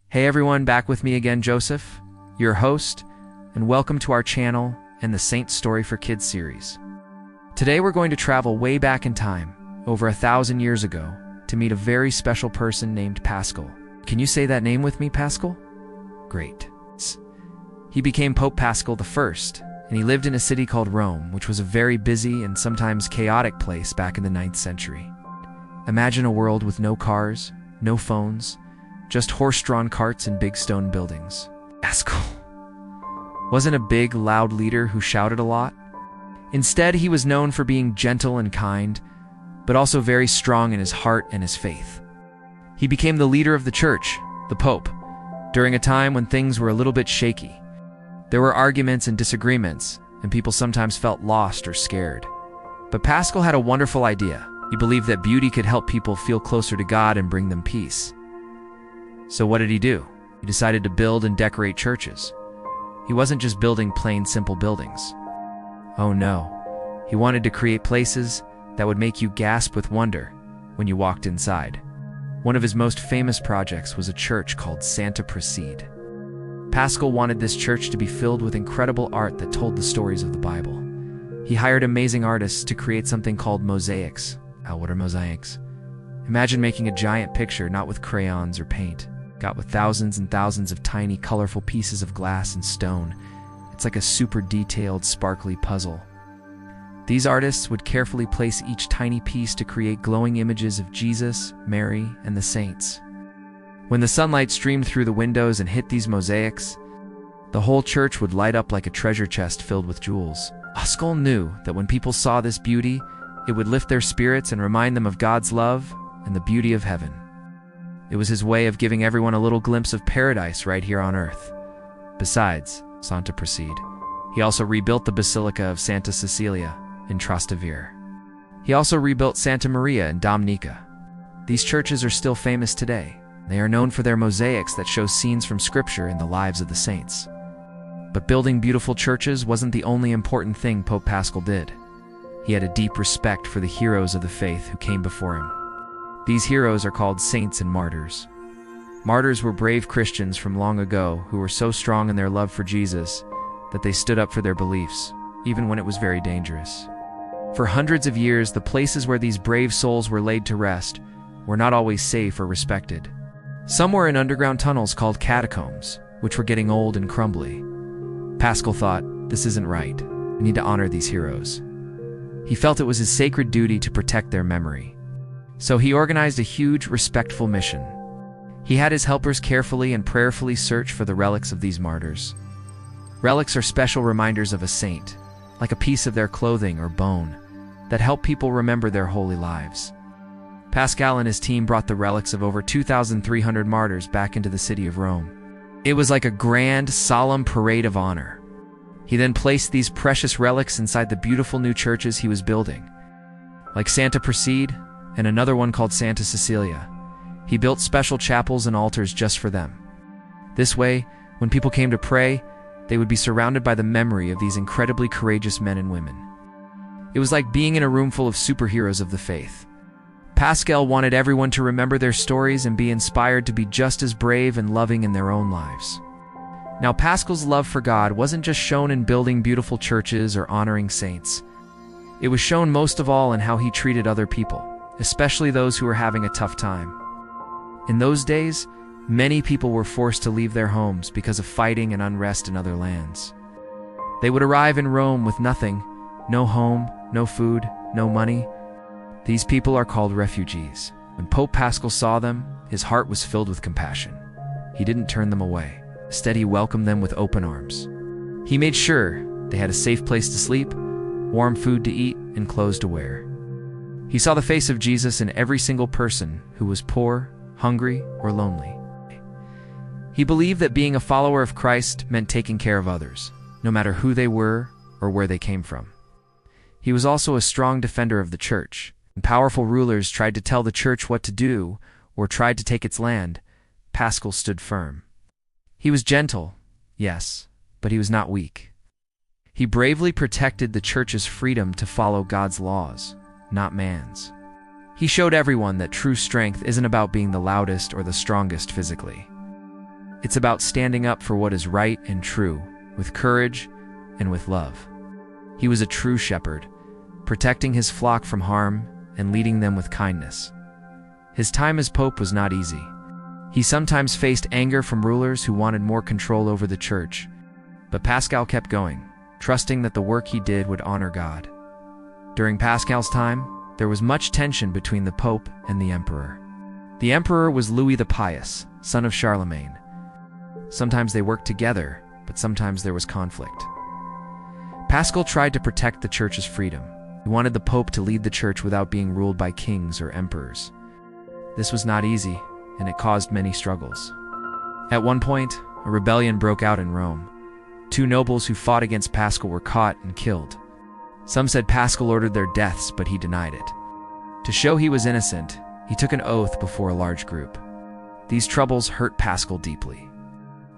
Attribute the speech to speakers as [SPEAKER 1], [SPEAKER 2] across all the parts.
[SPEAKER 1] Hey everyone, back with me again, Joseph, your host, and welcome to our channel and the Saint Story for Kids series. Today we're going to travel way back in time, over 1,000 years ago, to meet a very special person named Paschal. Can you say that name with me, Paschal? Great. He became Pope Paschal I, and he lived in a city called Rome, which was a very busy and sometimes chaotic place back in the 9th century. Imagine a world with no cars, no phones, just horse-drawn carts and big stone buildings. Paschal wasn't a big, loud leader who shouted a lot. Instead, he was known for being gentle and kind, but also very strong in his heart and his faith. He became the leader of the church, the Pope, during a time when things were a little bit shaky. There were arguments and disagreements, and people sometimes felt lost or scared. But Paschal had a wonderful idea. He believed that beauty could help people feel closer to God and bring them peace. So what did he do? He decided to build and decorate churches. He wasn't just building plain, simple buildings. Oh no, he wanted to create places that would make you gasp with wonder when you walked inside. One of his most famous projects was a church called Santa Praschal. Paschal wanted this church to be filled with incredible art that told the stories of the Bible. He hired amazing artists to create something called mosaics. What are mosaics? Imagine making a giant picture not with crayons or paint, got with thousands and thousands of tiny, colorful pieces of glass and stone. It's like a super detailed, sparkly puzzle. These artists would carefully place each tiny piece to create glowing images of Jesus, Mary, and the saints. When the sunlight streamed through the windows and hit these mosaics, the whole church would light up like a treasure chest filled with jewels. Paschal knew that when people saw this beauty, it would lift their spirits and remind them of God's love and the beauty of heaven. It was his way of giving everyone a little glimpse of paradise right here on earth. Besides Santa Praschal, he also rebuilt the Basilica of Santa Cecilia in Trastevere. He also rebuilt Santa Maria in Domenica. These churches are still famous today. They are known for their mosaics that show scenes from Scripture in the lives of the saints. But building beautiful churches wasn't the only important thing Pope Paschal did. He had a deep respect for the heroes of the faith who came before him. These heroes are called saints and martyrs. Martyrs were brave Christians from long ago who were so strong in their love for Jesus that they stood up for their beliefs, even when it was very dangerous. For hundreds of years, the places where these brave souls were laid to rest were not always safe or respected. Some were in underground tunnels called catacombs, which were getting old and crumbly. Paschal thought, this isn't right. We need to honor these heroes. He felt it was his sacred duty to protect their memory. So he organized a huge, respectful mission. He had his helpers carefully and prayerfully search for the relics of these martyrs. Relics are special reminders of a saint, like a piece of their clothing or bone, that help people remember their holy lives. Paschal and his team brought the relics of over 2,300 martyrs back into the city of Rome. It was like a grand, solemn parade of honor. He then placed these precious relics inside the beautiful new churches he was building. Like Santa Praschal, and another one called Santa Cecilia. He built special chapels and altars just for them. This way, when people came to pray, they would be surrounded by the memory of these incredibly courageous men and women. It was like being in a room full of superheroes of the faith. Paschal wanted everyone to remember their stories and be inspired to be just as brave and loving in their own lives. Now, Paschal's love for God wasn't just shown in building beautiful churches or honoring saints. It was shown most of all in how he treated other people, especially those who were having a tough time. In those days, many people were forced to leave their homes because of fighting and unrest in other lands. They would arrive in Rome with nothing, no home, no food, no money. These people are called refugees. When Pope Paschal saw them, his heart was filled with compassion. He didn't turn them away. Instead, he welcomed them with open arms. He made sure they had a safe place to sleep, warm food to eat, and clothes to wear. He saw the face of Jesus in every single person who was poor, hungry, or lonely. He believed that being a follower of Christ meant taking care of others, no matter who they were or where they came from. He was also a strong defender of the church. When powerful rulers tried to tell the church what to do or tried to take its land, Paschal stood firm. He was gentle, yes, but he was not weak. He bravely protected the church's freedom to follow God's laws, not man's. He showed everyone that true strength isn't about being the loudest or the strongest physically. It's about standing up for what is right and true, with courage and with love. He was a true shepherd, protecting his flock from harm and leading them with kindness. His time as Pope was not easy. He sometimes faced anger from rulers who wanted more control over the church, but Paschal kept going, trusting that the work he did would honor God. During Paschal's time, there was much tension between the Pope and the Emperor. The Emperor was Louis the Pious, son of Charlemagne. Sometimes they worked together, but sometimes there was conflict. Paschal tried to protect the church's freedom. He wanted the Pope to lead the church without being ruled by kings or emperors. This was not easy, and it caused many struggles. At one point, a rebellion broke out in Rome. 2 nobles who fought against Paschal were caught and killed. Some said Paschal ordered their deaths, but he denied it. To show he was innocent, he took an oath before a large group. These troubles hurt Paschal deeply,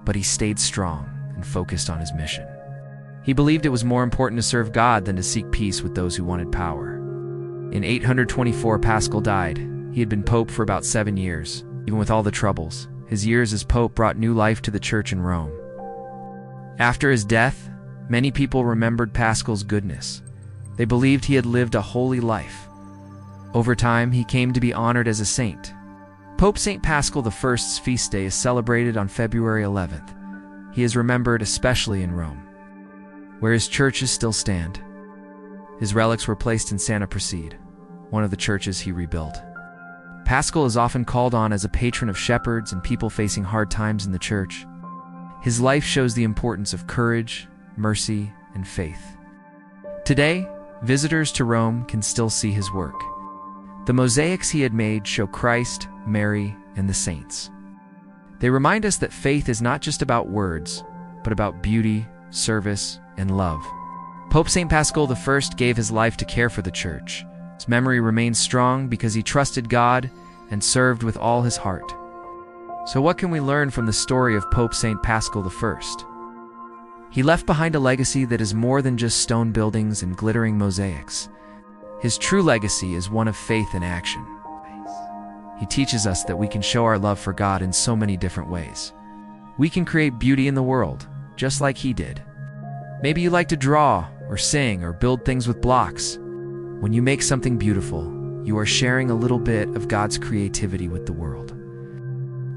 [SPEAKER 1] but he stayed strong and focused on his mission. He believed it was more important to serve God than to seek peace with those who wanted power. In 824, Paschal died. He had been Pope for about 7 years. Even with all the troubles, his years as Pope brought new life to the church in Rome. After his death, many people remembered Paschal's goodness. They believed he had lived a holy life. Over time, he came to be honored as a saint. Pope Saint Paschal I's feast day is celebrated on February 11th. He is remembered especially in Rome, where his churches still stand. His relics were placed in Santa Prassede, one of the churches he rebuilt. Paschal is often called on as a patron of shepherds and people facing hard times in the church. His life shows the importance of courage, mercy, and faith. Today, visitors to Rome can still see his work. The mosaics he had made show Christ, Mary, and the saints. They remind us that faith is not just about words, but about beauty, service, and love. Pope Saint Paschal I gave his life to care for the church. His memory remains strong because he trusted God and served with all his heart. So what can we learn from the story of Pope Saint Paschal I? He left behind a legacy that is more than just stone buildings and glittering mosaics. His true legacy is one of faith in action. He teaches us that we can show our love for God in so many different ways. We can create beauty in the world, just like he did. Maybe you like to draw, or sing, or build things with blocks. When you make something beautiful, you are sharing a little bit of God's creativity with the world.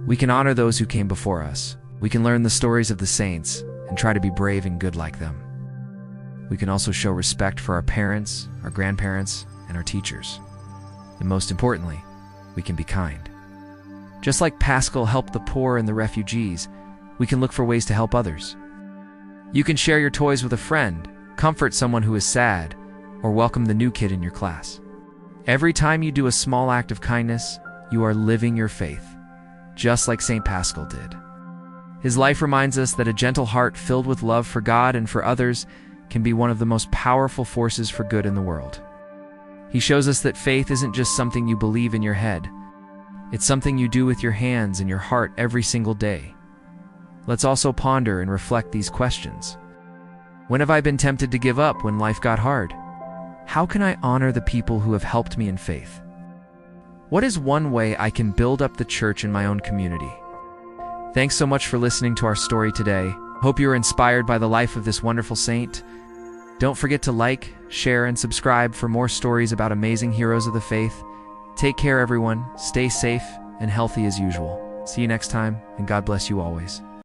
[SPEAKER 1] We can honor those who came before us. We can learn the stories of the saints and try to be brave and good like them. We can also show respect for our parents, our grandparents, and our teachers. And most importantly, we can be kind. Just like Paschal helped the poor and the refugees, we can look for ways to help others. You can share your toys with a friend, comfort someone who is sad, or welcome the new kid in your class. Every time you do a small act of kindness, you are living your faith, just like Saint Paschal did. His life reminds us that a gentle heart filled with love for God and for others can be one of the most powerful forces for good in the world. He shows us that faith isn't just something you believe in your head. It's something you do with your hands and your heart every single day. Let's also ponder and reflect these questions. When have I been tempted to give up when life got hard? How can I honor the people who have helped me in faith? What is one way I can build up the church in my own community? Thanks so much for listening to our story today. Hope you are inspired by the life of this wonderful saint. Don't forget to like, share, and subscribe for more stories about amazing heroes of the faith. Take care, everyone. Stay safe and healthy as usual. See you next time, and God bless you always.